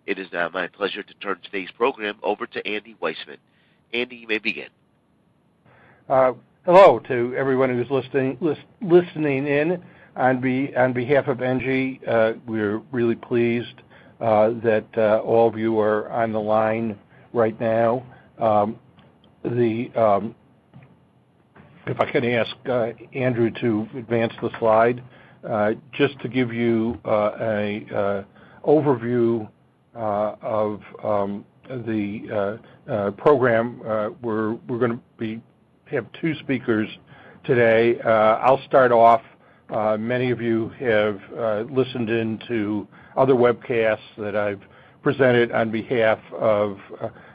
It is now my pleasure to turn today's program over to Andy Weissman. Andy, you may begin. Hello to everyone who's listening in. On behalf of ENGIE, we're really pleased that all of you are on the line right now. If I can ask Andrew to advance the slide, just to give you an overview of the program. We're going to have two speakers today. I'll start off. Many of you have listened in to other webcasts that I've presented on behalf of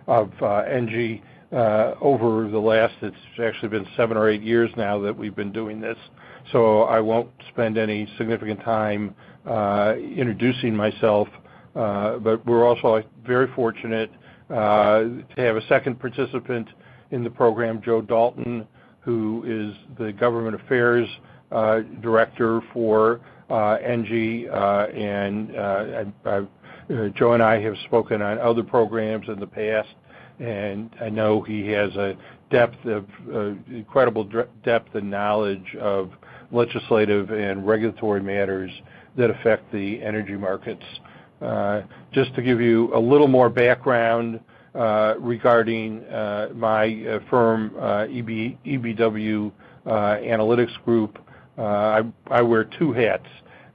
ENGIE over the last, it's actually been 7 or 8 years now that we've been doing this. So I won't spend any significant time introducing myself, but we're also very fortunate to have a second participant in the program, Joe Dalton, who is the Government Affairs Director for ENGIE, and Joe and I have spoken on other programs in the past, and I know he has a incredible depth and knowledge of legislative and regulatory matters that affect the energy markets. Just to give you a little more background regarding my firm, EBW Analytics Group, I wear two hats.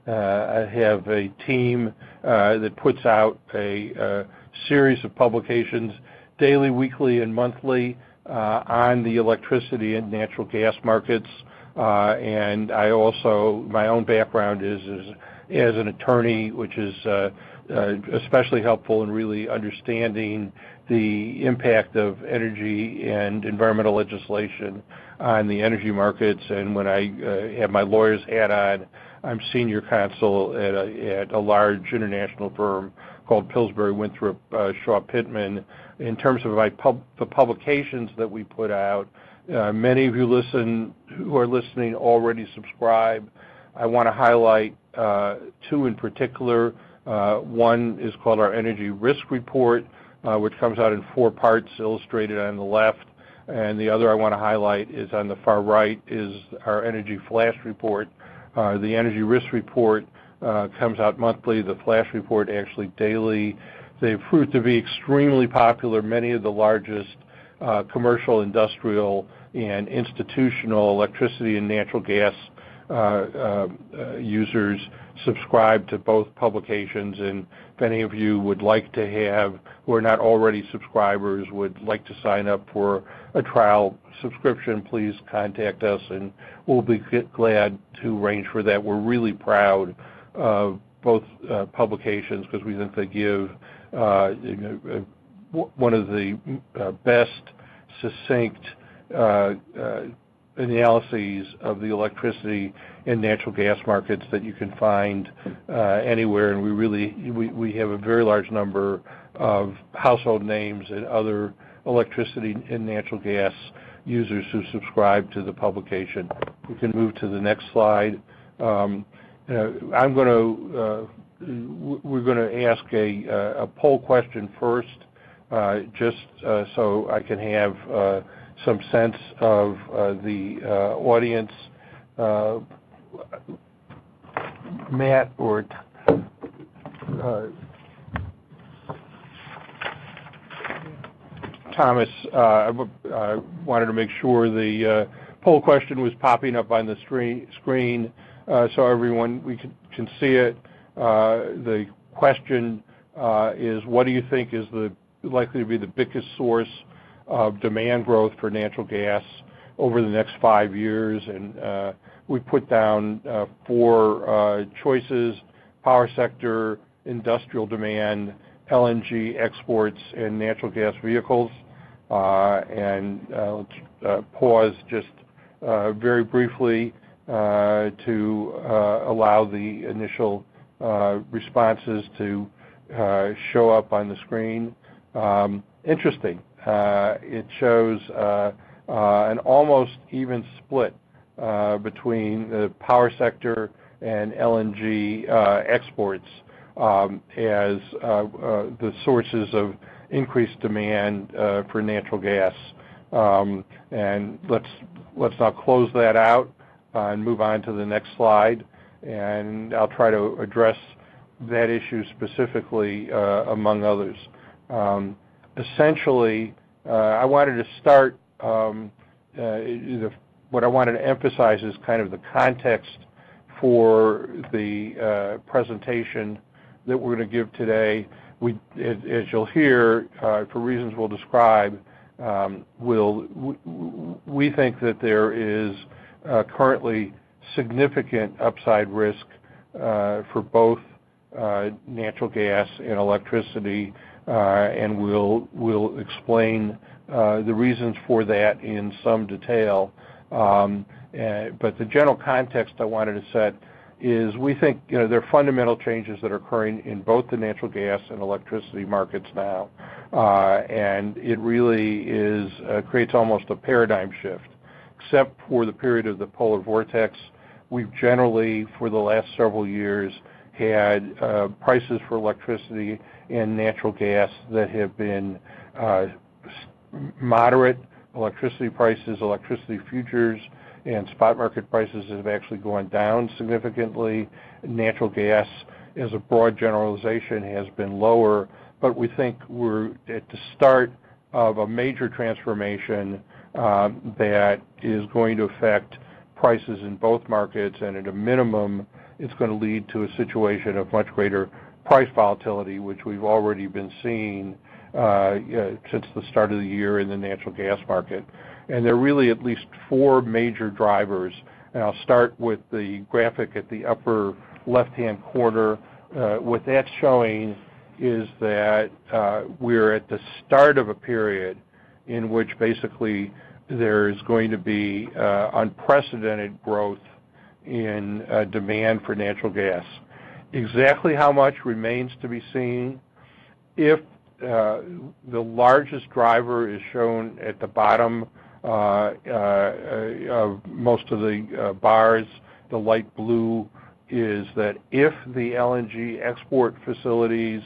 I have a team that puts out a series of publications daily, weekly, and monthly on the electricity and natural gas markets. And I also, my own background is as an attorney, which is especially helpful in really understanding the impact of energy and environmental legislation on the energy markets. And when I have my lawyer's hat on, I'm senior counsel at a large international firm called Pillsbury Winthrop Shaw Pittman. In terms of the publications that we put out, many of you who are listening already subscribe. I want to highlight two in particular. One is called our Energy Risk Report, which comes out in 4 parts illustrated on the left. And the other I want to highlight is on the far right is our Energy Flash Report. The Energy Risk Report comes out monthly, the Flash Report actually daily. They've proved to be extremely popular. Many of the largest commercial, industrial, and institutional electricity and natural gas users subscribe to both publications, and if any of you would like to have, who are not already subscribers, would like to sign up for a trial subscription, please contact us and we'll be glad to arrange for that. We're really proud of both publications because we think they give one of the best succinct analyses of the electricity and natural gas markets that you can find anywhere, and we have a very large number of household names and other electricity and natural gas users who subscribe to the publication. We can move to the next slide. We're going to ask a poll question first, just so I can have some sense of the audience. Matt or Thomas, I wanted to make sure the poll question was popping up on the screen so everyone can see it. The question is, what do you think is likely to be the biggest source of demand growth for natural gas over the next 5 years? And we put down 4 choices: power sector, industrial demand, LNG exports, and natural gas vehicles. Let's pause just very briefly to allow the initial responses to show up on the screen. Interesting. It shows an almost even split between the power sector and LNG exports, as the sources of increased demand for natural gas. And let's now close that out and move on to the next slide. And I'll try to address that issue specifically, among others. Essentially, I wanted to start, what I wanted to emphasize is kind of the context for the presentation that we're going to give today. As you'll hear, for reasons we'll describe, we think that there is currently significant upside risk for both natural gas and electricity, and we'll explain the reasons for that in some detail. But the general context I wanted to set is we think there are fundamental changes that are occurring in both the natural gas and electricity markets now, and it really creates almost a paradigm shift. Except for the period of the polar vortex, we've generally, for the last several years, had prices for electricity and natural gas that have been moderate. Electricity prices, electricity futures, and spot market prices have actually gone down significantly. Natural gas, as a broad generalization, has been lower, but we think we're at the start of a major transformation that is going to affect prices in both markets, and at a minimum, it's going to lead to a situation of much greater price volatility, which we've already been seeing since the start of the year in the natural gas market. And there are really at least four major drivers. And I'll start with the graphic at the upper left-hand corner. What that's showing is that we're at the start of a period in which basically there's going to be unprecedented growth in demand for natural gas. Exactly how much remains to be seen. If the largest driver is shown at the bottom of most of the bars, the light blue, is that if the LNG export facilities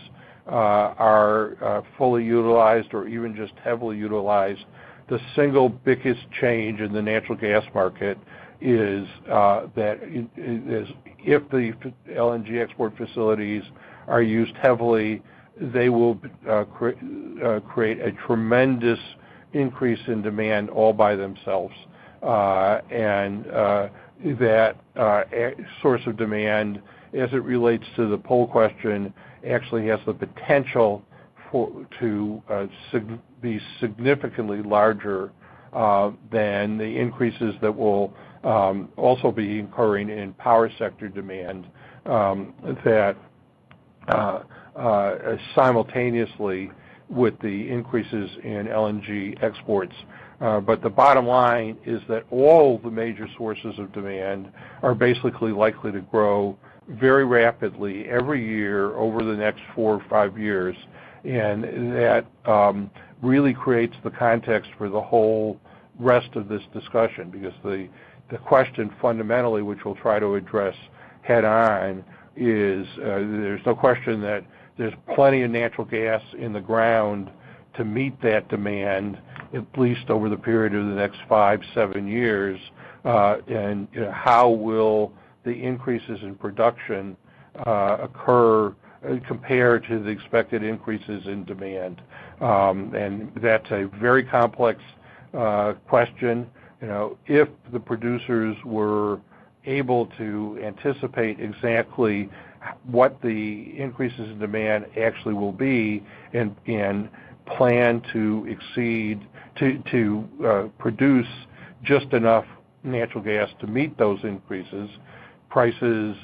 are fully utilized or even just heavily utilized, the single biggest change in the natural gas market is that if the LNG export facilities are used heavily, they will create a tremendous increase in demand all by themselves. And that source of demand, as it relates to the poll question, actually has the potential to be significantly larger than the increases that will also be occurring in power sector demand that simultaneously with the increases in LNG exports. But the bottom line is that all the major sources of demand are basically likely to grow very rapidly every year over the next 4 or 5 years. And that really creates the context for the whole rest of this discussion, because the question fundamentally, which we'll try to address head on, is there's no question that there's plenty of natural gas in the ground to meet that demand, at least over the period of the next 5-7 years. And how will the increases in production occur compared to the expected increases in demand? And that's a very complex question. If the producers were able to anticipate exactly what the increases in demand actually will be and plan to produce just enough natural gas to meet those increases, prices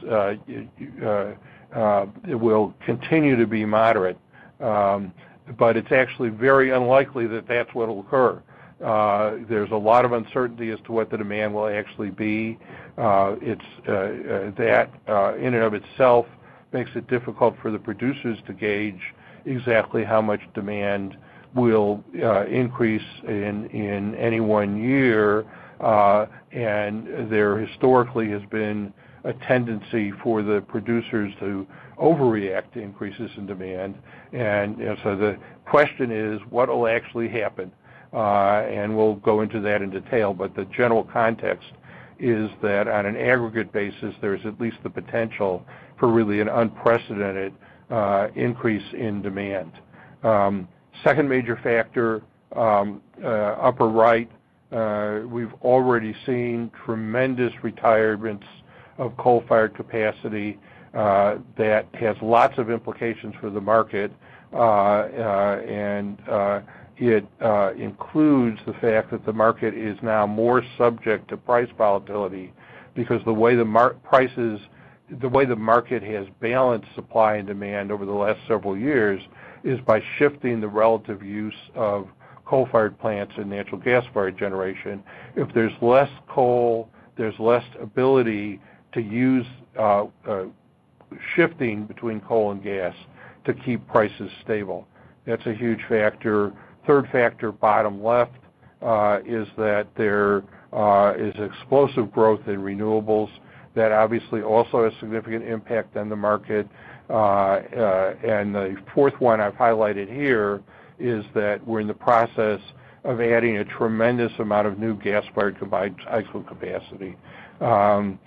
will continue to be moderate. But it's actually very unlikely that that's what will occur. There's a lot of uncertainty as to what the demand will actually be. That in and of itself makes it difficult for the producers to gauge exactly how much demand will increase in any one year. And there historically has been a tendency for the producers to overreact to increases in demand. And so the question is, what will actually happen? And we'll go into that in detail, but the general context is that on an aggregate basis, there's at least the potential for really an unprecedented increase in demand. Second major factor, upper right, we've already seen tremendous retirements of coal-fired capacity that has lots of implications for the market, and it includes the fact that the market is now more subject to price volatility because the way the market has balanced supply and demand over the last several years is by shifting the relative use of coal-fired plants and natural gas-fired generation. If there's less coal, there's less ability to use shifting between coal and gas to keep prices stable. That's a huge factor. Third factor, bottom left, is that there is explosive growth in renewables that obviously also has significant impact on the market. And the fourth one I've highlighted here is that we're in the process of adding a tremendous amount of new gas-fired combined cycle capacity. There's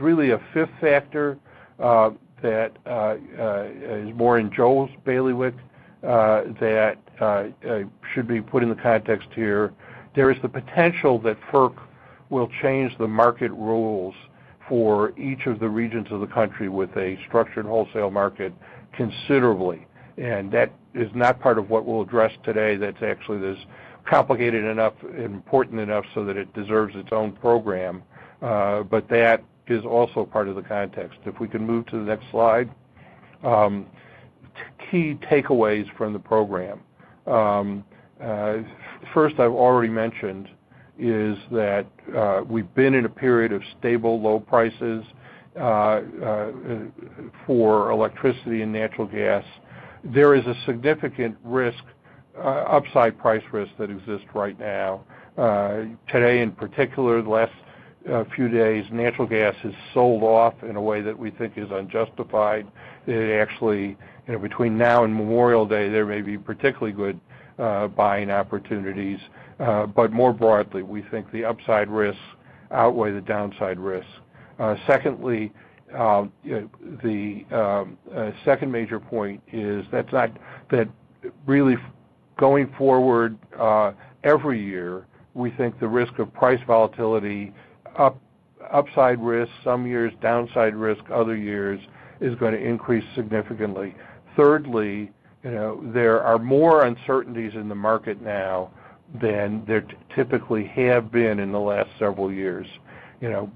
really a fifth factor that is more in Joel's bailiwick that should be put in the context here. There is the potential that FERC will change the market rules for each of the regions of the country with a structured wholesale market considerably. And that is not part of what we'll address today. That's actually this complicated enough and important enough so that it deserves its own program. But that is also part of the context. If we can move to the next slide. Key takeaways from the program. First, I've already mentioned is that we've been in a period of stable low prices for electricity and natural gas. There is a significant risk, upside price risk that exists right now. Today in particular, the last few days, natural gas is sold off in a way that we think is unjustified. It actually, between now and Memorial Day, there may be particularly good buying opportunities. But more broadly, we think the upside risks outweigh the downside risks. Secondly, the second major point is that really going forward every year, we think the risk of price volatility, upside risk, some years downside risk, other years, is going to increase significantly. Thirdly, there are more uncertainties in the market now than there typically have been in the last several years.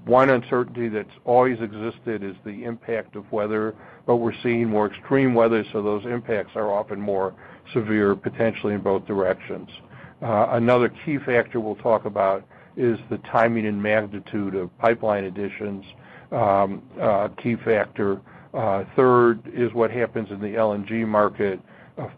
One uncertainty that's always existed is the impact of weather, but we're seeing more extreme weather, so those impacts are often more severe, potentially in both directions. Another key factor we'll talk about is the timing and magnitude of pipeline additions, key factor. Third is what happens in the LNG market.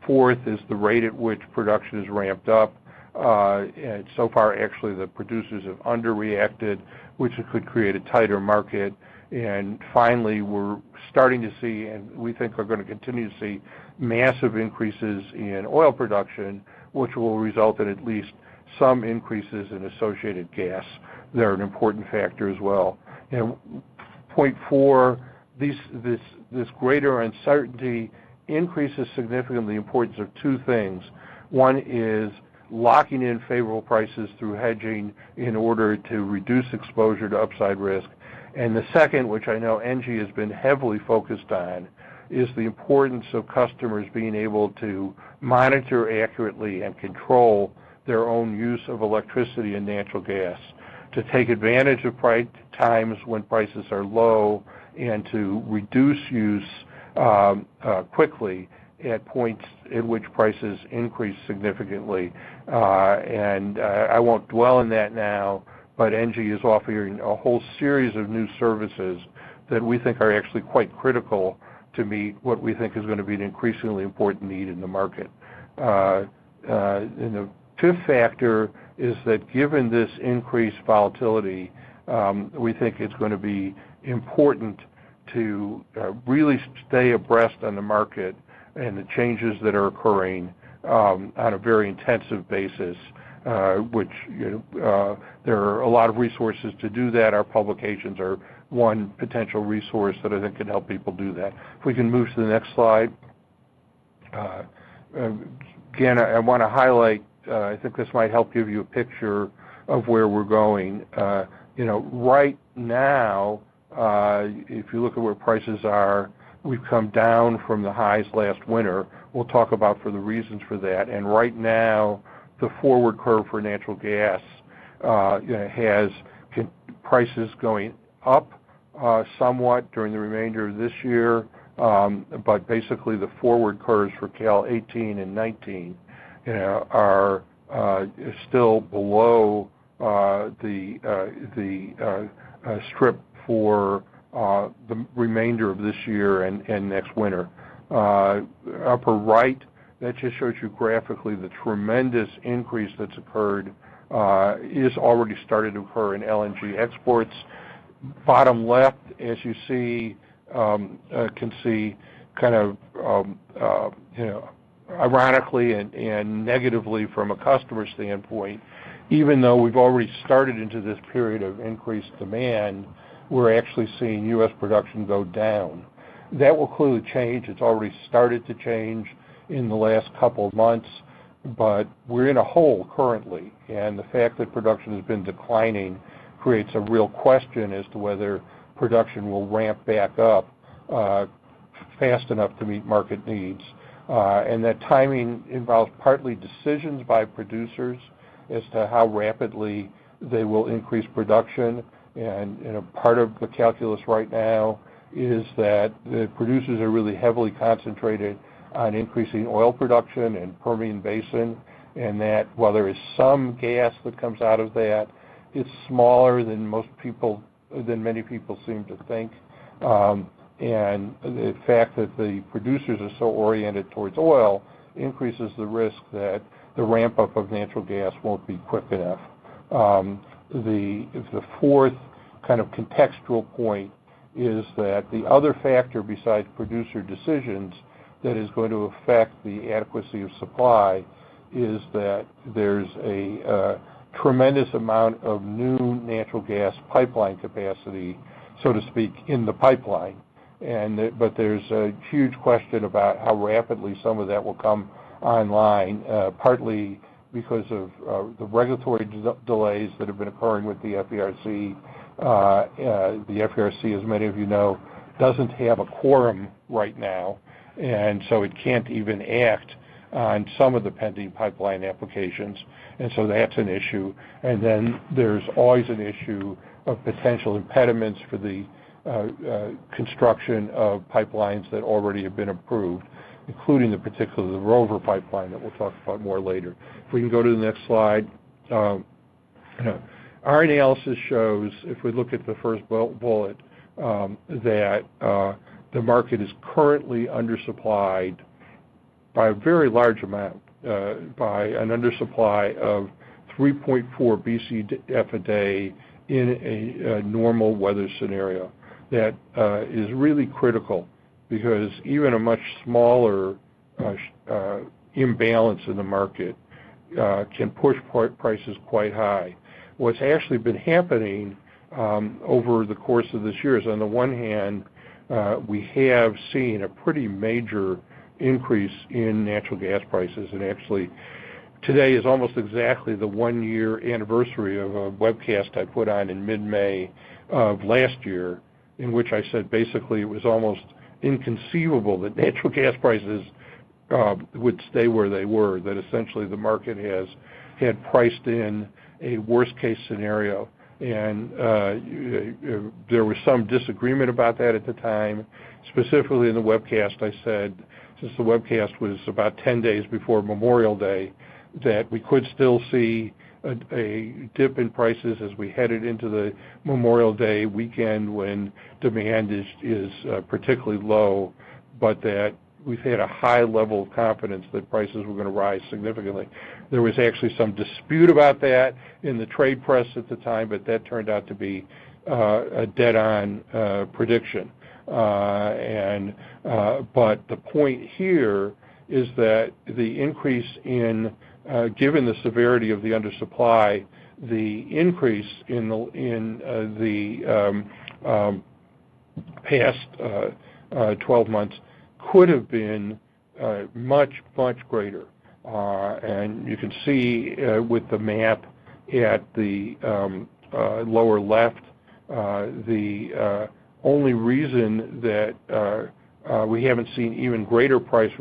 Fourth is the rate at which production is ramped up. And so far, actually, the producers have underreacted, which could create a tighter market. And finally, we're starting to see, and we think are going to continue to see, massive increases in oil production, which will result in at least some increases in associated gas. They're an important factor as well. Point four, this greater uncertainty increases significantly the importance of two things. One is locking in favorable prices through hedging in order to reduce exposure to upside risk. And the second, which I know ENGIE has been heavily focused on, is the importance of customers being able to monitor accurately and control their own use of electricity and natural gas, to take advantage of times when prices are low and to reduce use quickly at points at which prices increase significantly. And I won't dwell on that now, but ENGIE is offering a whole series of new services that we think are actually quite critical to meet what we think is going to be an increasingly important need in the market. And the fifth factor is that given this increased volatility, we think it's going to be important to really stay abreast on the market and the changes that are occurring on a very intensive basis, which there are a lot of resources to do that. Our publications are one potential resource that I think can help people do that. If we can move to the next slide. Again, I want to highlight, I think this might help give you a picture of where we're going. Right now, if you look at where prices are, we've come down from the highs last winter. We'll talk about for the reasons for that. And right now, the forward curve for natural gas has prices going up somewhat during the remainder of this year, but basically the forward curves for Cal 18 and 19 are still below the strip for the remainder of this year and next winter. Upper right, that just shows you graphically the tremendous increase that's occurred, is already started to occur in LNG exports. Bottom left, as you see, can see kind of, ironically and negatively from a customer standpoint, even though we've already started into this period of increased demand, we're actually seeing U.S. production go down. That will clearly change. It's already started to change in the last couple of months, but we're in a hole currently, and the fact that production has been declining creates a real question as to whether production will ramp back up fast enough to meet market needs. And that timing involves partly decisions by producers as to how rapidly they will increase production. And part of the calculus right now is that the producers are really heavily concentrated on increasing oil production in Permian Basin, and that while there is some gas that comes out of that, it's smaller than many people seem to think. And the fact that the producers are so oriented towards oil increases the risk that the ramp up of natural gas won't be quick enough. The fourth kind of contextual point is that the other factor besides producer decisions that is going to affect the adequacy of supply is that there's a tremendous amount of new natural gas pipeline capacity, so to speak, in the pipeline. But there's a huge question about how rapidly some of that will come online, partly because of the regulatory delays that have been occurring with the FERC. The FERC, as many of you know, doesn't have a quorum right now, and so it can't even act on some of the pending pipeline applications, and so that's an issue. And then there's always an issue of potential impediments for the construction of pipelines that already have been approved, including the Rover pipeline that we'll talk about more later. If we can go to the next slide. Our analysis shows, if we look at the first bullet, that the market is currently undersupplied by a very large amount, by an undersupply of 3.4 BCF a day in a normal weather scenario. That is really critical because even a much smaller imbalance in the market can push prices quite high. What's actually been happening over the course of this year is, on the one hand, we have seen a pretty major increase in natural gas prices, and actually today is almost exactly the 1-year anniversary of a webcast I put on in mid-May of last year, in which I said basically it was almost inconceivable that natural gas prices would stay where they were, that essentially the market had priced in a worst-case scenario. And there was some disagreement about that at the time. Specifically in the webcast, I said, since the webcast was about 10 days before Memorial Day, that we could still see a dip in prices as we headed into the Memorial Day weekend when demand is particularly low, but that we've had a high level of confidence that prices were going to rise significantly. There was actually some dispute about that in the trade press at the time, but that turned out to be a dead-on prediction. But the point here is that the increase in, given the severity of the undersupply, the increase in the past 12 months could have been much, much greater. And you can see with the map at the lower left, the only reason that we haven't seen even greater price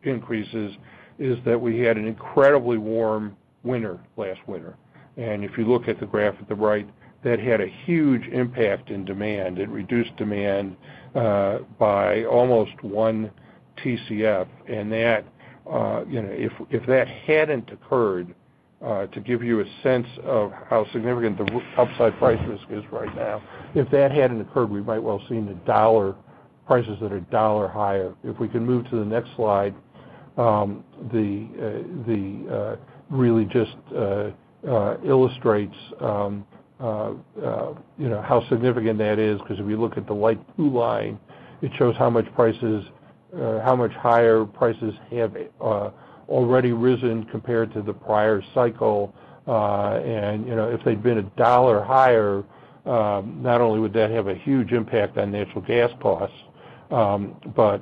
increases is that we had an incredibly warm winter last winter. And if you look at the graph at the right, that had a huge impact in demand. It reduced demand by almost 1 TCF, and that, if that hadn't occurred, to give you a sense of how significant the upside price risk is right now, if that hadn't occurred, we might well have seen prices that are $1 higher. If we can move to the next slide, really just illustrates how significant that is, because if you look at the light blue line, it shows how much higher prices have already risen compared to the prior cycle. And if they'd been $1 higher, not only would that have a huge impact on natural gas costs, but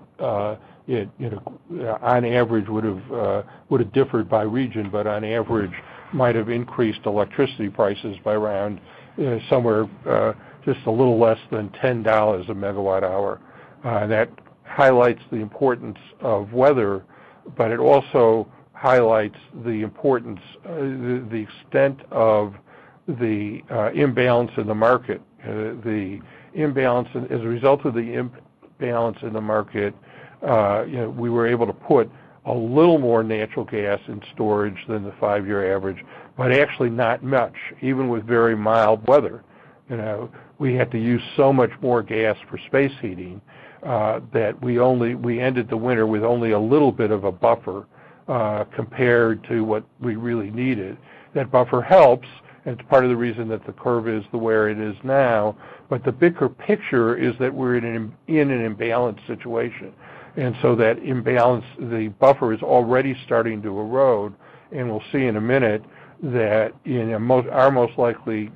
it on average would have differed by region, but on average might have increased electricity prices by around somewhere just a little less than $10 a megawatt hour. That highlights the importance of weather, but it also highlights the importance, the extent of the imbalance in the market. The imbalance, as a result of the imbalance in the market, we were able to put a little more natural gas in storage than the 5-year average, but actually not much, even with very mild weather. We had to use so much more gas for space heating that we ended the winter with only a little bit of a buffer compared to what we really needed. That buffer helps, and it's part of the reason that the curve is where it is now, but the bigger picture is that we're in an imbalanced situation. And so that imbalance, the buffer is already starting to erode, and we'll see in a minute that in our most likely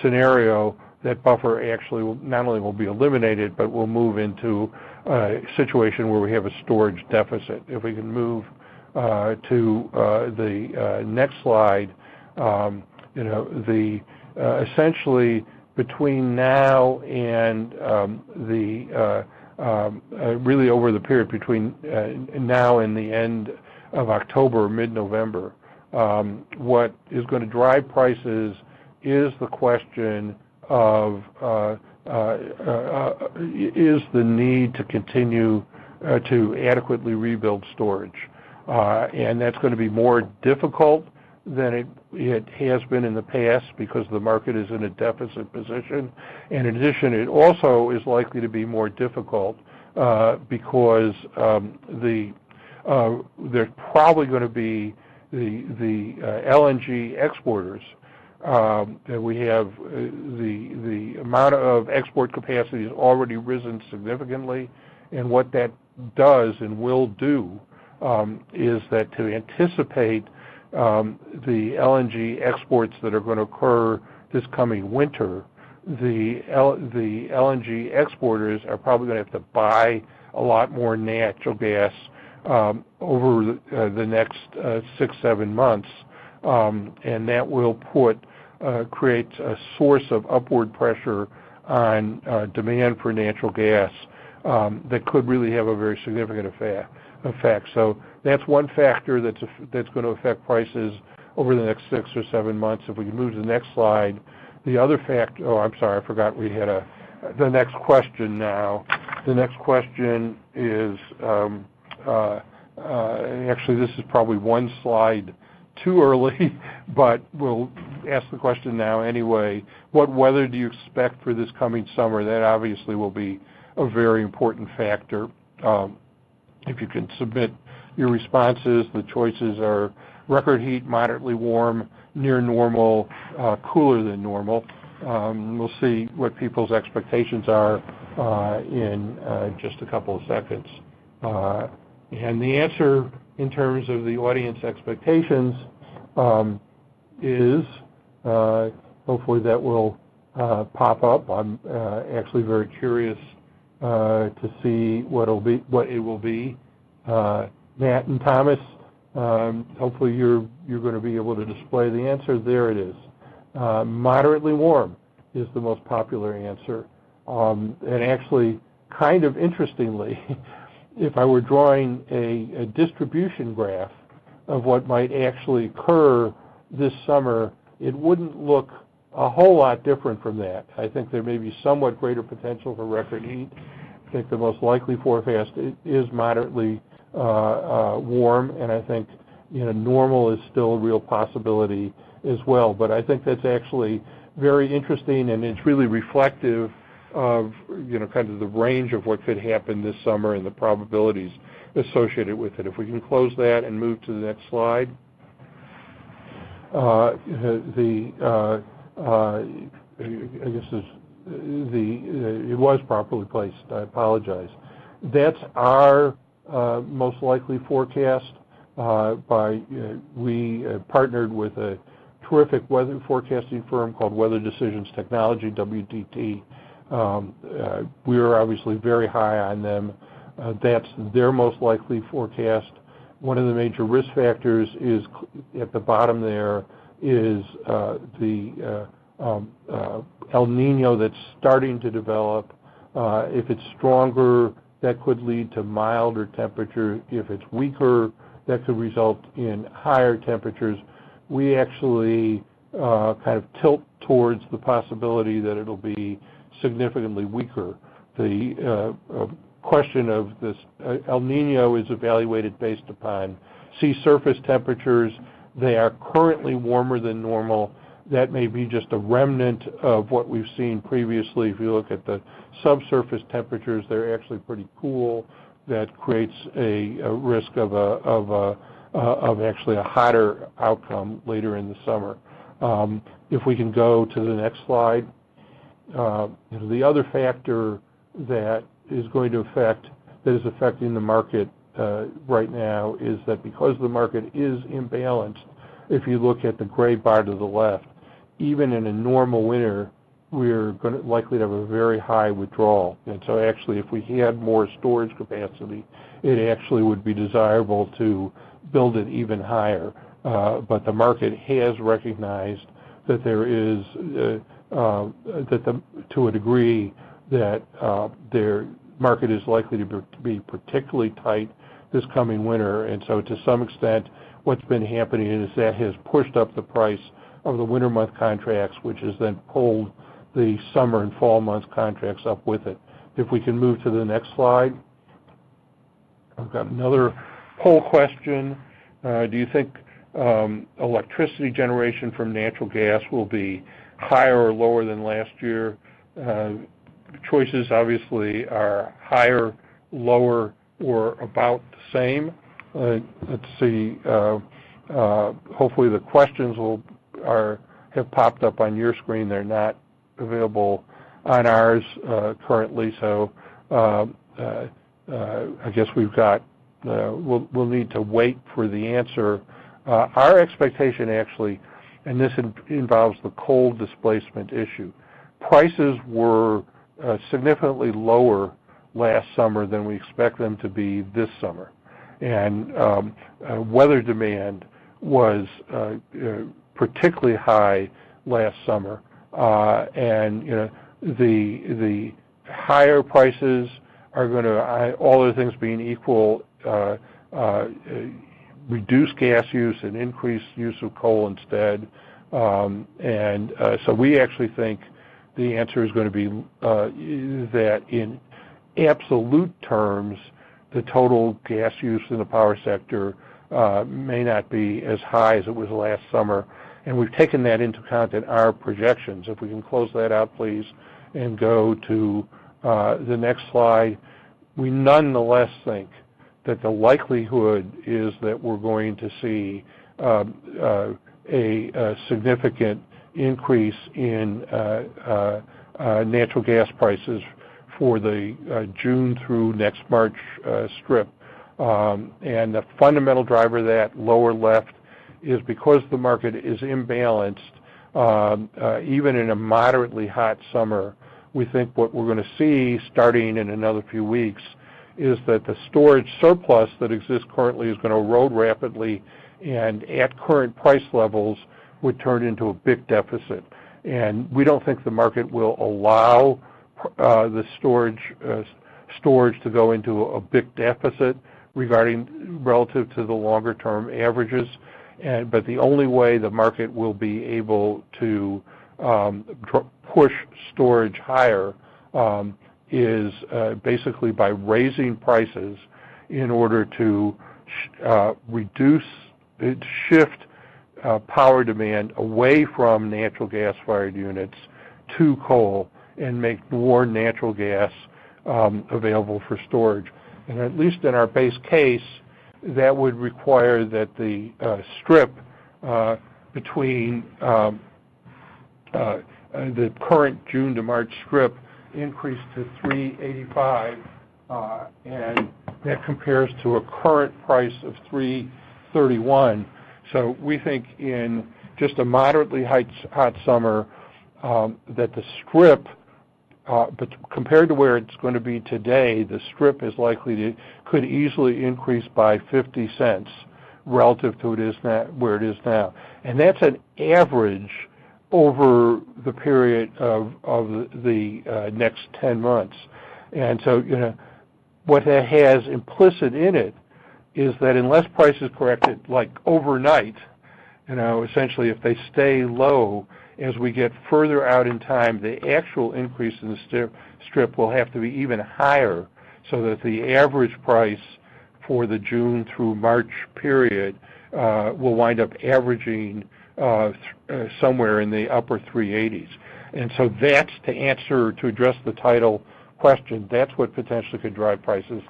scenario, that buffer actually not only will be eliminated, but will move into a situation where we have a storage deficit. If we can move to the next slide, essentially between now and really over the period between now and the end of October, mid-November, what is going to drive prices is the question of is the need to continue to adequately rebuild storage. And that's going to be more difficult than it has been in the past because the market is in a deficit position. And in addition, it also is likely to be more difficult because there's probably going to be the LNG exporters. We have the amount of export capacity has already risen significantly, and what that does and will do is that to anticipate the LNG exports that are going to occur this coming winter, the LNG exporters are probably going to have to buy a lot more natural gas over the next 6-7 months, and that will create a source of upward pressure on demand for natural gas that could really have a very significant effect. So that's one factor that's going to affect prices over the next 6 or 7 months. If we can move to the next slide, the other factor. Oh, I'm sorry, I forgot we had the next question now. The next question is actually this is probably one slide too early, but we'll ask the question now anyway. What weather do you expect for this coming summer? That obviously will be a very important factor. If you can submit your responses, the choices are record heat, moderately warm, near normal, cooler than normal. We'll see what people's expectations are in just a couple of seconds. And the answer in terms of the audience expectations is, hopefully that will pop up. I'm actually very curious to see what it will be. Matt and Thomas, hopefully you're going to be able to display the answer. There it is. Moderately warm is the most popular answer. And actually, kind of interestingly, if I were drawing a distribution graph of what might actually occur this summer, it wouldn't look a whole lot different from that. I think there may be somewhat greater potential for record heat. I think the most likely forecast is moderately warm, and I think normal is still a real possibility as well. But I think that's actually very interesting, and it's really reflective of kind of the range of what could happen this summer and the probabilities associated with it. If we can close that and move to the next slide. I guess it was properly placed. I apologize. That's our most likely forecast. We partnered with a terrific weather forecasting firm called Weather Decisions Technology, WDT. We are obviously very high on them. That's their most likely forecast. One of the major risk factors is at the bottom there is the El Nino that's starting to develop. If it's stronger, that could lead to milder temperature. If it's weaker, that could result in higher temperatures. We actually kind of tilt towards the possibility that it'll be significantly weaker. The question of this El Nino is evaluated based upon sea surface temperatures. They are currently warmer than normal. That may be just a remnant of what we've seen previously. If you look at the subsurface temperatures, they're actually pretty cool. That creates a risk of actually a hotter outcome later in the summer. If we can go to the next slide. The other factor that is affecting the market right now is that because the market is imbalanced, if you look at the gray bar to the left, even in a normal winter, we're likely to have a very high withdrawal. And so actually, if we had more storage capacity, it actually would be desirable to build it even higher. But the market has recognized that there is, to a degree, that their market is likely to be particularly tight this coming winter. And so to some extent, what's been happening is that has pushed up the price of the winter month contracts, which has then pulled the summer and fall month contracts up with it. If we can move to the next slide. I've got another poll question. Do you think electricity generation from natural gas will be higher or lower than last year? Choices obviously are higher, lower, or about the same. Let's see. Hopefully the questions have popped up on your screen. They're not available on ours currently. So I guess we'll need to wait for the answer. Our expectation actually, and this involves the coal displacement issue, prices were significantly lower last summer than we expect them to be this summer. And weather demand was particularly high last summer. And the higher prices are going to, all other things being equal, reduce gas use and increase use of coal instead. So we actually think the answer is going to be that in absolute terms, the total gas use in the power sector may not be as high as it was last summer. And we've taken that into account in our projections. If we can close that out, please, and go to the next slide. We nonetheless think that the likelihood is that we're going to see a significant increase in natural gas prices for the June through next March strip. And the fundamental driver of that, lower left, is because the market is imbalanced, even in a moderately hot summer, we think what we're going to see starting in another few weeks is that the storage surplus that exists currently is going to erode rapidly, and at current price levels would turn into a big deficit. And we don't think the market will allow the storage to go into a big deficit relative to the longer term averages. But the only way the market will be able to push storage higher is basically by raising prices in order to shift power demand away from natural gas-fired units to coal and make more natural gas available for storage. And at least in our base case, that would require that the strip between the current June to March strip increase to $3.85, and that compares to a current price of $3.31. So we think in just a moderately hot summer that the strip, but compared to where it's going to be today, the strip is could easily increase by 50 cents relative to where it is now. And that's an average over the period of the next 10 months. And so, what that has implicit in it is that unless prices corrected like overnight, essentially if they stay low, as we get further out in time, the actual increase in the strip will have to be even higher, so that the average price for the June through March period will wind up averaging somewhere in the upper 380s. And so that's to address the title question, that's what potentially could drive prices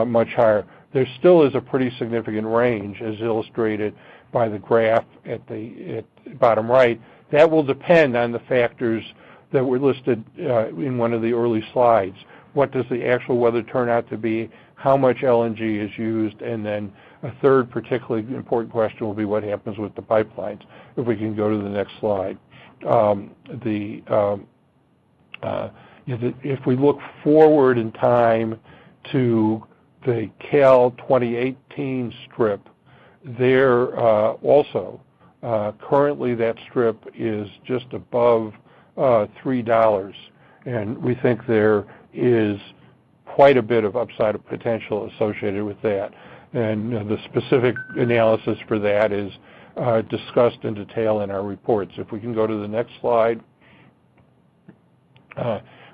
much higher. There still is a pretty significant range, as illustrated by the graph at the bottom right. That will depend on the factors that were listed in one of the early slides. What does the actual weather turn out to be? How much LNG is used? And then a third particularly important question will be what happens with the pipelines. If we can go to the next slide. If we look forward in time to the Cal 2018 strip, there also currently that strip is just above $3, and we think there is quite a bit of upside potential associated with that. And the specific analysis for that is discussed in detail in our reports. If we can go to the next slide.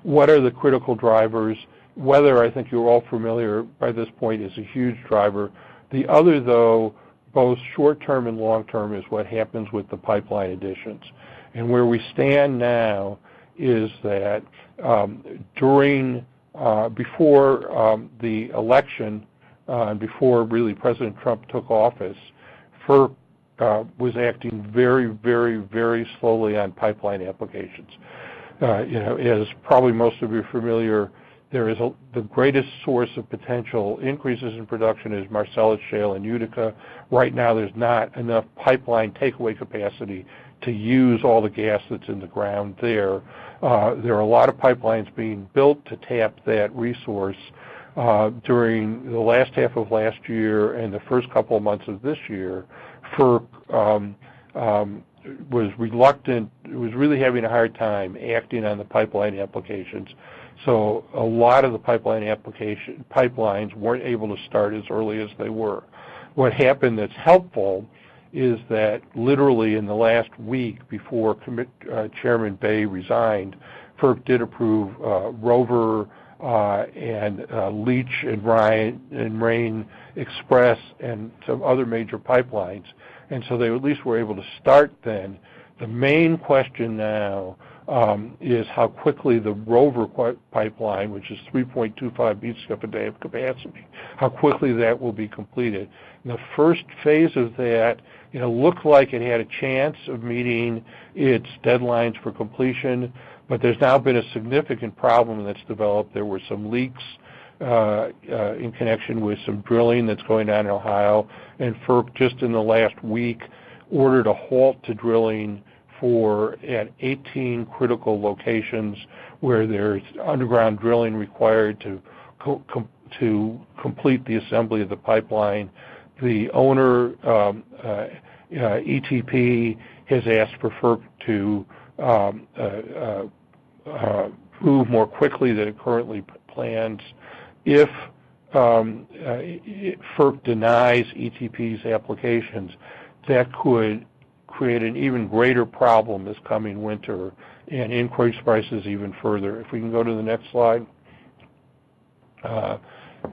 What are the critical drivers? Weather, I think you're all familiar by this point, is a huge driver. The other, though, both short-term and long-term, is what happens with the pipeline additions. And where we stand now is that before the election, before really President Trump took office, FERC was acting very, very, very slowly on pipeline applications. As probably most of you are familiar, the greatest source of potential increases in production is Marcellus Shale and Utica. Right now, there's not enough pipeline takeaway capacity to use all the gas that's in the ground there. There are a lot of pipelines being built to tap that resource. During the last half of last year and the first couple of months of this year, FERC was reluctant, was really having a hard time acting on the pipeline applications. So a lot of the pipelines weren't able to start as early as they were. What happened that's helpful is that literally in the last week before Chairman Bay resigned, FERC did approve Rover and Leach and Rain Express and some other major pipelines. And so they at least were able to start then. The main question now is how quickly the Rover pipeline, which is 3.25 BCF a day of capacity, how quickly that will be completed. And the first phase of that, looked like it had a chance of meeting its deadlines for completion. But there's now been a significant problem that's developed. There were some leaks in connection with some drilling that's going on in Ohio, and FERC just in the last week ordered a halt to drilling at 18 critical locations where there's underground drilling required to complete the assembly of the pipeline. The owner, ETP, has asked for FERC to move more quickly than it currently plans. If FERC denies ETP's applications, that could create an even greater problem this coming winter and increase prices even further. If we can go to the next slide.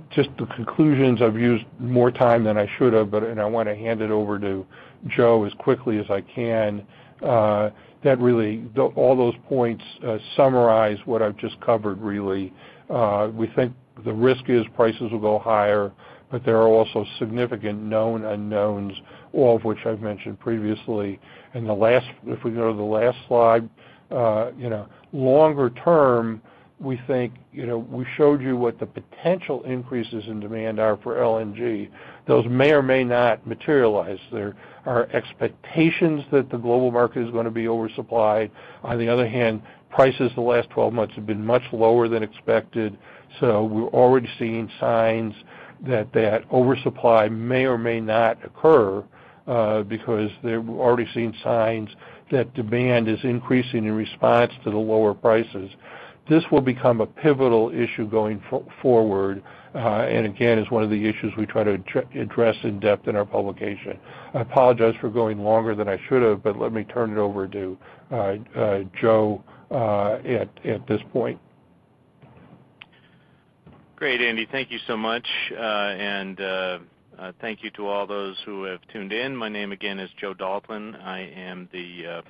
Just the conclusions, I've used more time than I should have, and I want to hand it over to Joe as quickly as I can. That really, all those points summarize what I've just covered, really. We think the risk is prices will go higher, but there are also significant known unknowns, all of which I've mentioned previously. And if we go to the last slide, longer term, we think, we showed you what the potential increases in demand are for LNG. Those may or may not materialize. There are expectations that the global market is going to be oversupplied. On the other hand, prices the last 12 months have been much lower than expected, so we're already seeing signs that oversupply may or may not occur because we're already seeing signs that demand is increasing in response to the lower prices. This will become a pivotal issue going forward, and again, is one of the issues we try to address in depth in our publication. I apologize for going longer than I should have, but let me turn it over to Joe at this point. Great, Andy. Thank you so much, and thank you to all those who have tuned in. My name again is Joe Dalton. I am the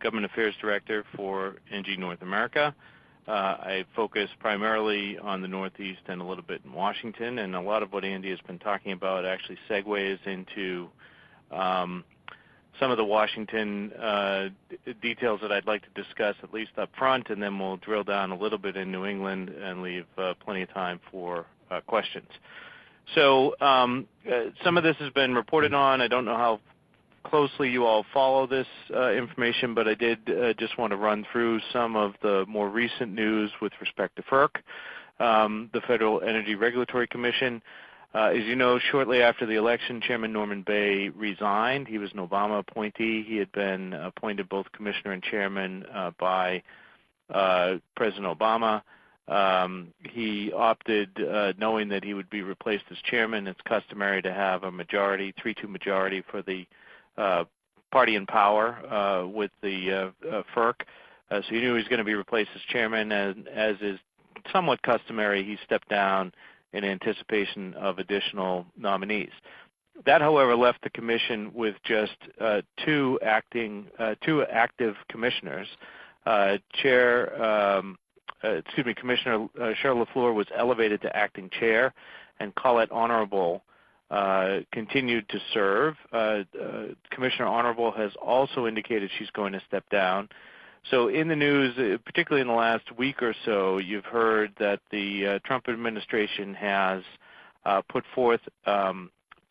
Government Affairs Director for ENGIE North America. I focus primarily on the Northeast and a little bit in Washington, and a lot of what Andy has been talking about actually segues into some of the Washington details that I'd like to discuss, at least up front, and then we'll drill down a little bit in New England and leave plenty of time for questions. So some of this has been reported on. I don't know how closely you all follow this information, but I did just want to run through some of the more recent news with respect to FERC, the Federal Energy Regulatory Commission. As you know, shortly after the election, Chairman Norman Bay resigned. He was an Obama appointee. He had been appointed both commissioner and chairman by President Obama. He opted, knowing that he would be replaced as chairman. It's customary to have a majority, 3-2 majority for the party in power with the FERC. So he knew he was going to be replaced as chairman, and as is somewhat customary, he stepped down in anticipation of additional nominees. That, however, left the commission with just two active commissioners. Commissioner Cheryl LaFleur was elevated to acting chair, and Colette Honorable continued to serve. Commissioner Honorable has also indicated she's going to step down. So in the news, particularly in the last week or so, you've heard that the Trump administration has put forth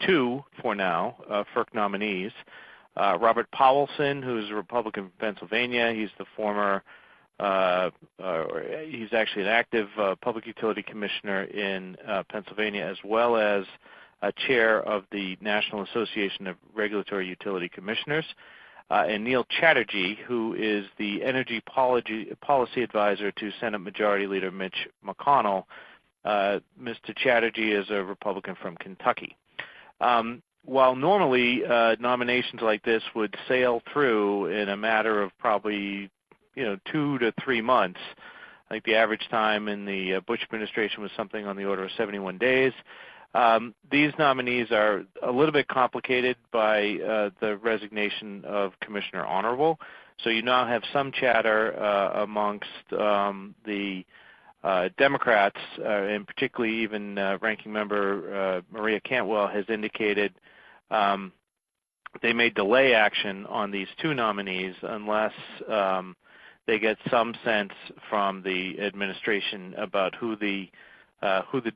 two, for now, FERC nominees. Robert Powelson, who's a Republican from Pennsylvania. He's the former, he's actually an active public utility commissioner in Pennsylvania, as well as a chair of the National Association of Regulatory Utility Commissioners. And Neil Chatterjee, who is the energy policy advisor to Senate Majority Leader Mitch McConnell. Mr. Chatterjee is a Republican from Kentucky. While normally nominations like this would sail through in a matter of probably 2 to 3 months, I think the average time in the Bush administration was something on the order of 71 days. These nominees are a little bit complicated by the resignation of Commissioner Honorable. So you now have some chatter amongst the Democrats, and particularly even Ranking Member Maria Cantwell has indicated they may delay action on these two nominees unless they get some sense from the administration about who the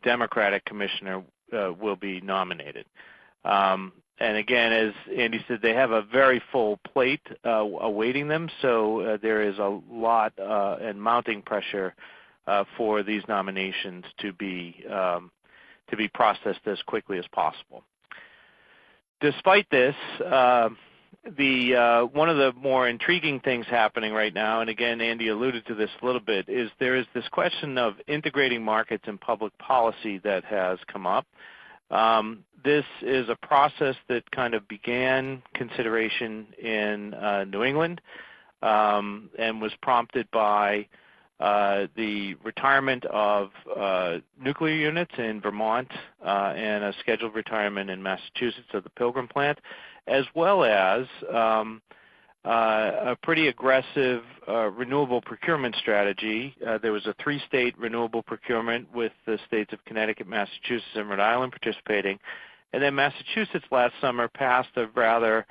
Democratic commissioner will be nominated. And again, as Andy said, they have a very full plate awaiting them, so there is a lot and mounting pressure for these nominations to be processed as quickly as possible. Despite this, one of the more intriguing things happening right now, and again, Andy alluded to this a little bit, is there is this question of integrating markets and public policy that has come up. This is a process that kind of began consideration in New England and was prompted by the retirement of nuclear units in Vermont and a scheduled retirement in Massachusetts of the Pilgrim plant, as well as a pretty aggressive renewable procurement strategy. There was a 3-state renewable procurement with the states of Connecticut, Massachusetts, and Rhode Island participating. And then Massachusetts last summer passed a rather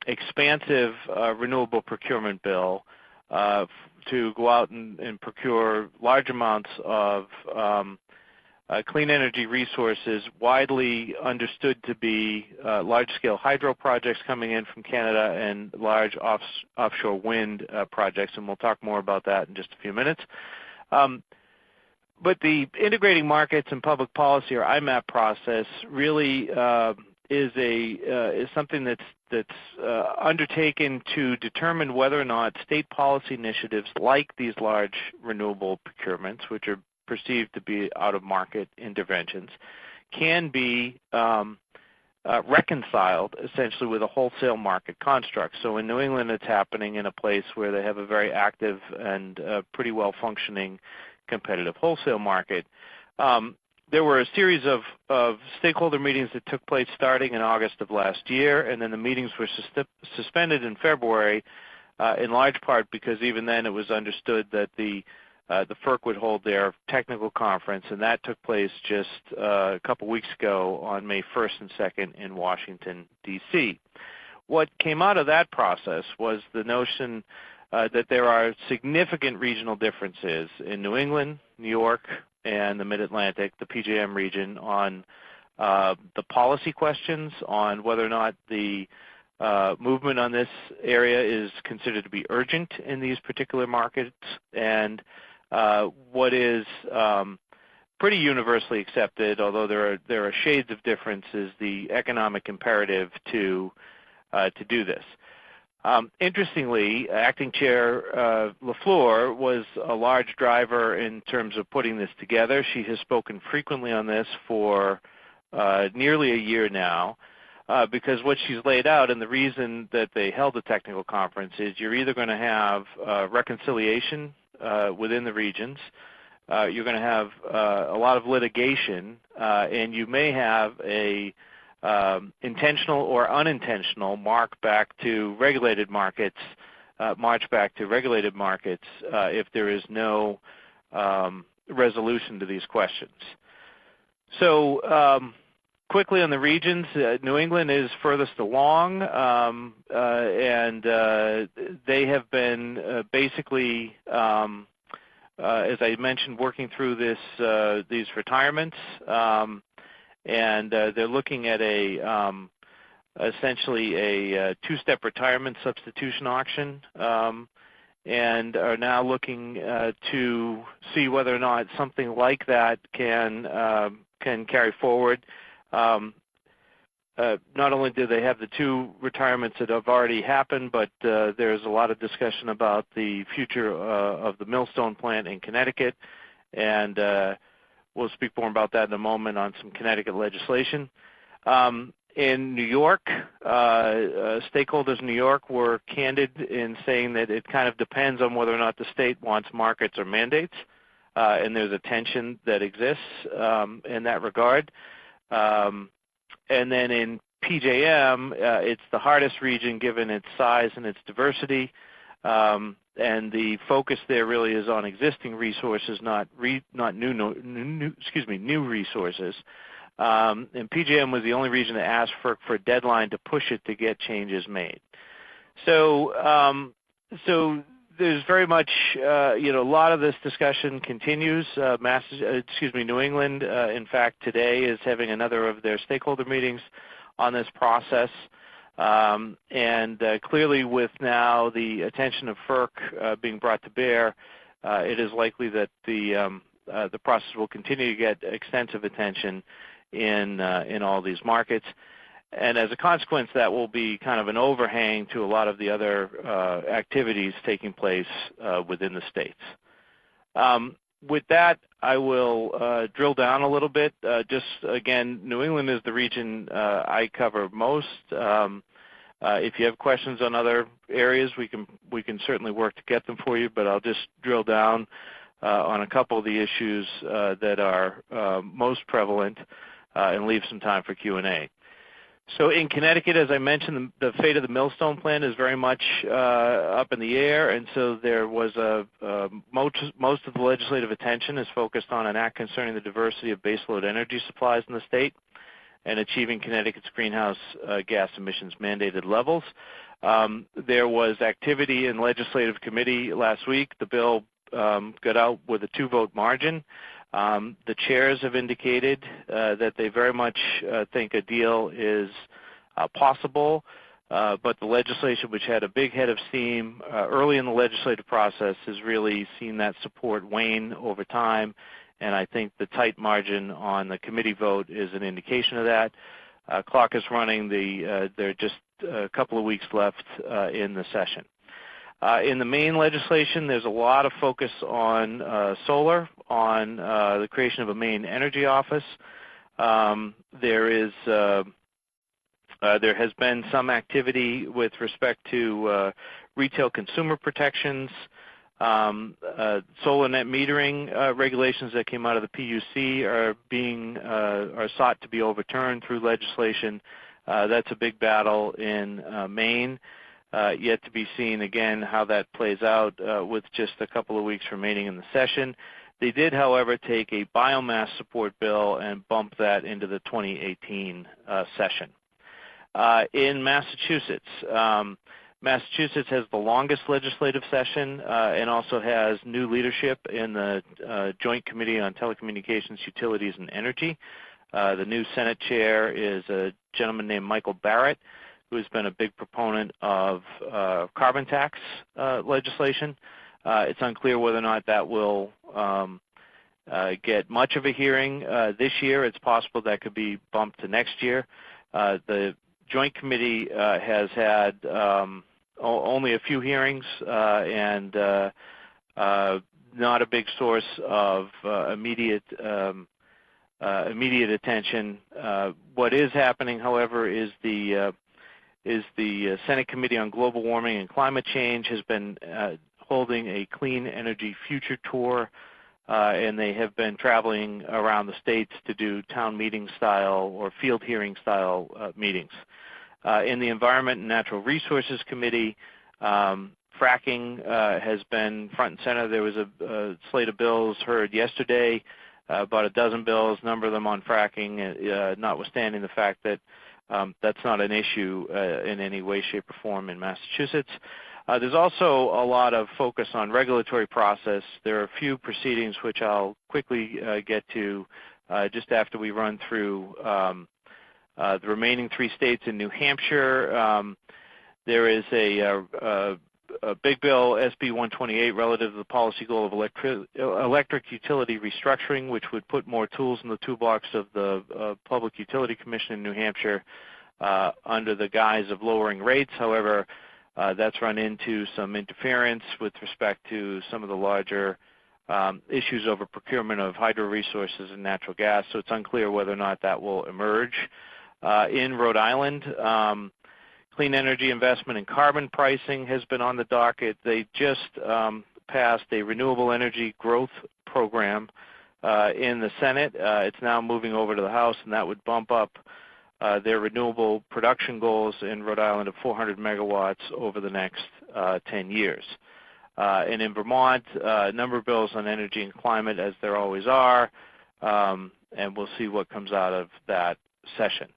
expansive renewable procurement bill to go out and procure large amounts of clean energy resources, widely understood to be large-scale hydro projects coming in from Canada and large offshore wind projects, and we'll talk more about that in just a few minutes. But the integrating markets and public policy, or IMAPP process, really is something that's undertaken to determine whether or not state policy initiatives like these large renewable procurements, which are perceived to be out-of-market interventions, can be reconciled essentially with a wholesale market construct. So in New England, it's happening in a place where they have a very active and pretty well-functioning competitive wholesale market. There were a series of stakeholder meetings that took place starting in August of last year, and then the meetings were suspended in February, in large part because even then it was understood that the FERC would hold their technical conference, and that took place just a couple weeks ago on May 1st and 2nd in Washington, D.C. What came out of that process was the notion that there are significant regional differences in New England, New York, and the Mid-Atlantic, the PJM region, on the policy questions, on whether or not the movement on this area is considered to be urgent in these particular markets, and what is pretty universally accepted, although there are shades of difference, is the economic imperative to do this. Interestingly, Acting Chair LaFleur was a large driver in terms of putting this together. She has spoken frequently on this for nearly a year now, because what she's laid out, and the reason that they held a technical conference, is you're either going to have reconciliation within the regions, you're going to have a lot of litigation, and you may have a intentional or unintentional march back to regulated markets if there is no resolution to these questions. So quickly on the regions, New England is furthest along, and they have been basically, as I mentioned, working through these retirements. And they're looking at essentially a 2-step retirement substitution auction, and are now looking to see whether or not something like that can carry forward. Not only do they have the 2 retirements that have already happened, but there's a lot of discussion about the future of the Millstone plant in Connecticut, and we'll speak more about that in a moment on some Connecticut legislation. In New York, stakeholders in New York were candid in saying that it kind of depends on whether or not the state wants markets or mandates, and there's a tension that exists in that regard. And then in PJM, it's the hardest region given its size and its diversity. And the focus there really is on existing resources, not new resources. And PJM was the only region that asked for a deadline to push it to get changes made. So there's very much, a lot of this discussion continues. New England, in fact, today is having another of their stakeholder meetings on this process. Clearly with now the attention of FERC being brought to bear, it is likely that the process will continue to get extensive attention in all these markets. And as a consequence, that will be kind of an overhang to a lot of the other activities taking place within the states. With that, I will drill down a little bit. Just again, New England is the region I cover most. If you have questions on other areas, we can certainly work to get them for you, but I'll just drill down on a couple of the issues that are most prevalent and leave some time for Q&A. So in Connecticut, as I mentioned, the fate of the Millstone Plan is very much up in the air, and so there was most of the legislative attention is focused on an act concerning the diversity of baseload energy supplies in the state and achieving Connecticut's greenhouse gas emissions mandated levels. There was activity in legislative committee last week. The bill got out with a 2-vote margin. The chairs have indicated that they very much think a deal is possible, but the legislation, which had a big head of steam early in the legislative process, has really seen that support wane over time, and I think the tight margin on the committee vote is an indication of that. Clock is running. There are just a couple of weeks left in the session. In the Maine legislation, there's a lot of focus on solar, on the creation of a Maine Energy Office. There has been some activity with respect to retail consumer protections. Solar net metering regulations that came out of the PUC are sought to be overturned through legislation. That's a big battle in Maine. Yet to be seen again how that plays out with just a couple of weeks remaining in the session. They did, however, take a biomass support bill and bump that into the 2018 session. In Massachusetts, Massachusetts has the longest legislative session and also has new leadership in the Joint Committee on Telecommunications, Utilities, and Energy. The new Senate chair is a gentleman named Michael Barrett, who has been a big proponent of carbon tax legislation. It's unclear whether or not that will get much of a hearing this year. It's possible that could be bumped to next year. The Joint Committee has had only a few hearings and not a big source of immediate attention. What is happening, however, is the Senate Committee on Global Warming and Climate Change has been holding a Clean Energy Future Tour, and they have been traveling around the states to do town meeting style or field hearing style meetings. In the Environment and Natural Resources Committee, fracking has been front and center. There was a slate of bills heard yesterday, about a dozen bills, a number of them on fracking, notwithstanding the fact that that's not an issue in any way, shape, or form in Massachusetts. There's also a lot of focus on regulatory process. There are a few proceedings which I'll quickly get to just after we run through the remaining 3 states. In New Hampshire, there is a big bill, SB 128, relative to the policy goal of electric utility restructuring, which would put more tools in the toolbox of the Public Utility Commission in New Hampshire under the guise of lowering rates. However, that's run into some interference with respect to some of the larger issues over procurement of hydro resources and natural gas, so it's unclear whether or not that will emerge. In Rhode Island, clean energy investment and carbon pricing has been on the docket. They just passed a renewable energy growth program in the Senate. It's now moving over to the House, and that would bump up their renewable production goals in Rhode Island of 400 megawatts over the next 10 years. And in Vermont, a number of bills on energy and climate, as there always are, and we'll see what comes out of that session.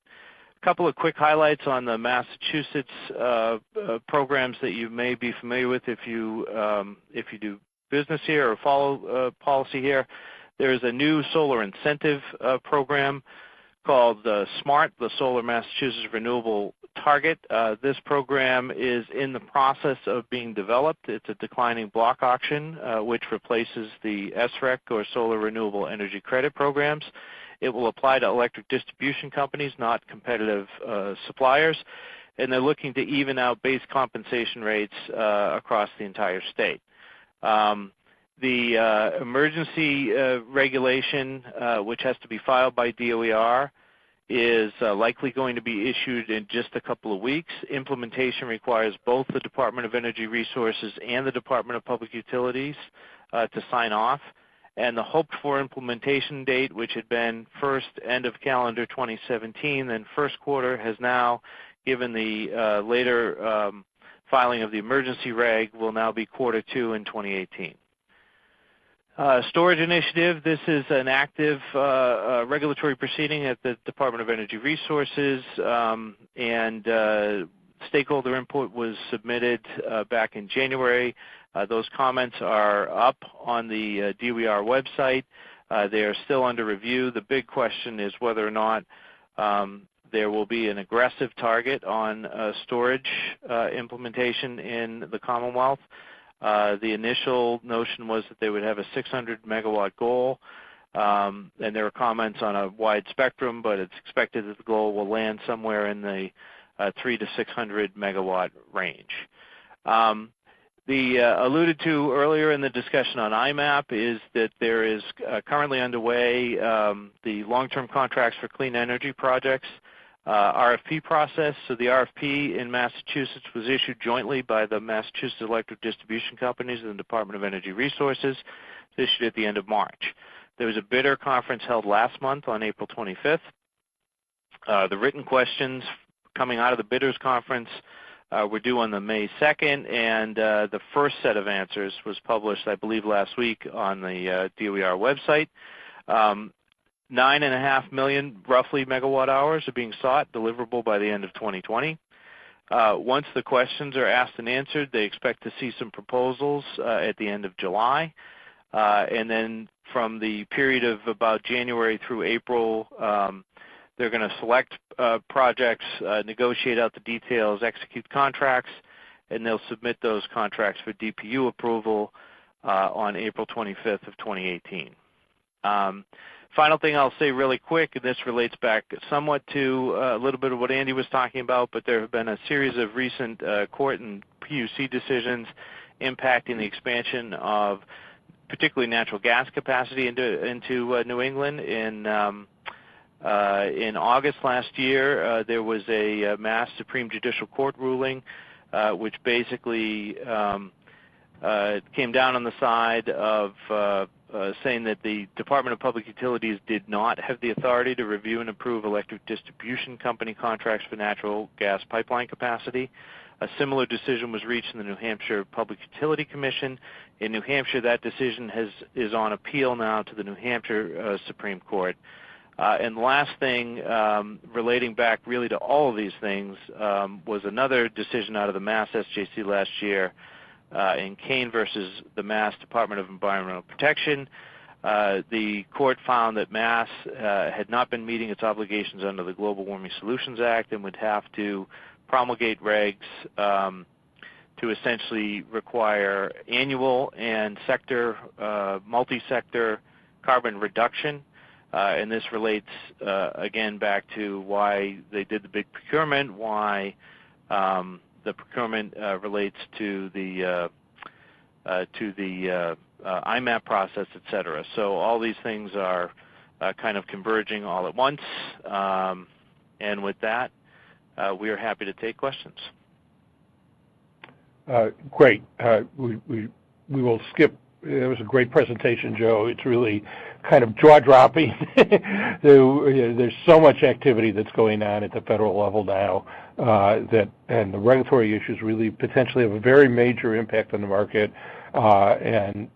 A couple of quick highlights on the Massachusetts programs that you may be familiar with if you do business here or follow policy here. There is a new solar incentive program called SMART, the Solar Massachusetts Renewable Target. This program is in the process of being developed. It's a declining block auction, which replaces the SREC or Solar Renewable Energy Credit programs. It will apply to electric distribution companies, not competitive suppliers, and they're looking to even out base compensation rates across the entire state. The emergency regulation, which has to be filed by DOER, is likely going to be issued in just a couple of weeks. Implementation requires both the Department of Energy Resources and the Department of Public Utilities to sign off. And the hoped-for implementation date, which had been first end of calendar 2017, then first quarter, has now, given the later filing of the emergency reg, will now be quarter 2 in 2018. Storage initiative, this is an active regulatory proceeding at the Department of Energy Resources, and stakeholder input was submitted back in January. Those comments are up on the DOER website. They are still under review. The big question is whether or not there will be an aggressive target on storage implementation in the Commonwealth. The initial notion was that they would have a 600 megawatt goal, and there are comments on a wide spectrum, but it's expected that the goal will land somewhere in the 300 to 600 megawatt range. The alluded to earlier in the discussion on IMAPP is that there is currently underway the long-term contracts for clean energy projects RFP process. So the RFP in Massachusetts was issued jointly by the Massachusetts Electric Distribution Companies and the Department of Energy Resources. It was issued at the end of March. There was a bidder conference held last month on April 25th. The written questions coming out of the bidders conference were due on the May 2nd, and the first set of answers was published, I believe, last week on the DOER website. 9.5 million, roughly, megawatt hours are being sought, deliverable by the end of 2020. Once the questions are asked and answered, they expect to see some proposals at the end of July. And then from the period of about January through April, they're going to select projects, negotiate out the details, execute contracts, and they'll submit those contracts for DPU approval on April 25th of 2018. Final thing I'll say really quick, and this relates back somewhat to a little bit of what Andy was talking about, but there have been a series of recent court and PUC decisions impacting the expansion of particularly natural gas capacity into New England. In August last year, there was a Mass Supreme Judicial Court ruling which basically came down on the side of saying that the Department of Public Utilities did not have the authority to review and approve electric distribution company contracts for natural gas pipeline capacity. A similar decision was reached in the New Hampshire Public Utility Commission. In New Hampshire, that decision is on appeal now to the New Hampshire Supreme Court. And the last thing relating back really to all of these things was another decision out of the Mass SJC last year in Kane versus the Mass Department of Environmental Protection. The court found that Mass had not been meeting its obligations under the Global Warming Solutions Act and would have to promulgate regs to essentially require annual and sector, multi-sector carbon reduction. And this relates again back to why they did the big procurement, why the procurement relates to the IMAPP process, et cetera. So all these things are kind of converging all at once. And with that, we are happy to take questions. Great. We will skip. It was a great presentation, Joe. It's really kind of jaw-dropping. There's so much activity that's going on at the federal level now and the regulatory issues really potentially have a very major impact on the market. And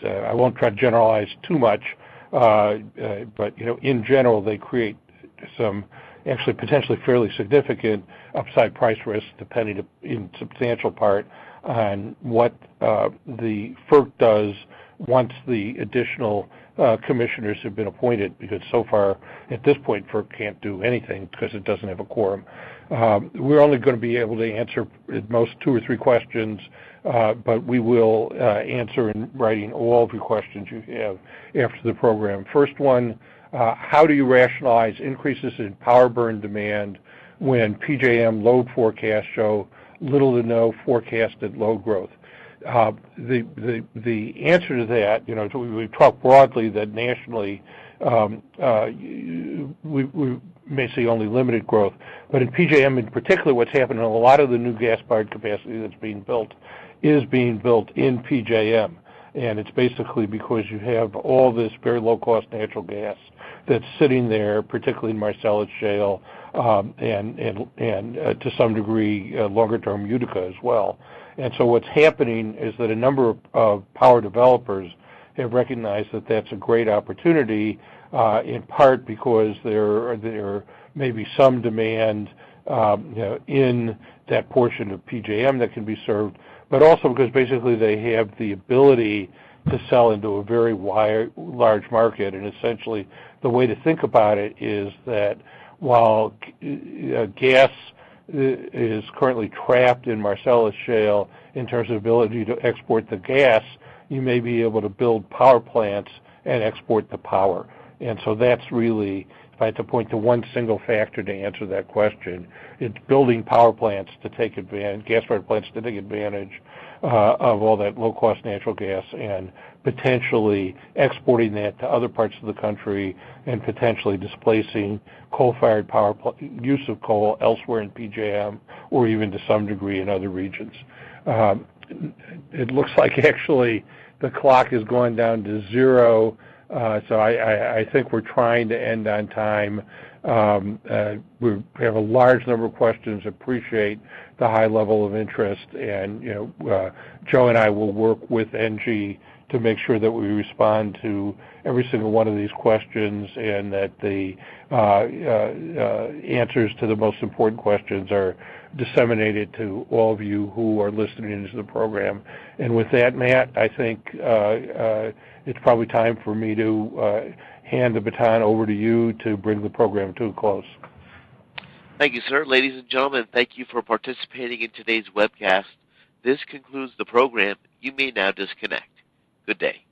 I won't try to generalize too much, but in general, they create some actually potentially fairly significant upside price risk, depending in substantial part on what the FERC does once the additional commissioners have been appointed, because so far at this point FERC can't do anything because it doesn't have a quorum. We're only going to be able to answer at most 2 or 3 questions, but we will answer in writing all of your questions you have after the program. First one, how do you rationalize increases in power burn demand when PJM load forecasts show little to no forecasted load growth? The answer to that, we talk broadly that nationally we may see only limited growth, but in PJM in particular, what's happening, a lot of the new gas-fired capacity that's being built is being built in PJM, and it's basically because you have all this very low-cost natural gas that's sitting there, particularly in Marcellus Shale, and to some degree longer-term Utica as well. And so what's happening is that a number of power developers have recognized that that's a great opportunity, in part because there may be some demand in that portion of PJM that can be served, but also because basically they have the ability to sell into a very large market. And essentially the way to think about it is that while gas is currently trapped in Marcellus Shale in terms of ability to export the gas, you may be able to build power plants and export the power. And so that's really, if I had to point to one single factor to answer that question, it's building power plants to take advantage, gas-fired plants to take advantage of all that low-cost natural gas and potentially exporting that to other parts of the country and potentially displacing coal-fired use of coal elsewhere in PJM or even to some degree in other regions. It looks like actually the clock has gone down to 0, so I think we're trying to end on time. We have a large number of questions. Appreciate the high level of interest, and Joe and I will work with NG to make sure that we respond to every single one of these questions and that the answers to the most important questions are disseminated to all of you who are listening into the program. And with that, Matt, I think it's probably time for me to hand the baton over to you to bring the program to a close. Thank you, sir. Ladies and gentlemen, thank you for participating in today's webcast. This concludes the program. You may now disconnect. Good day.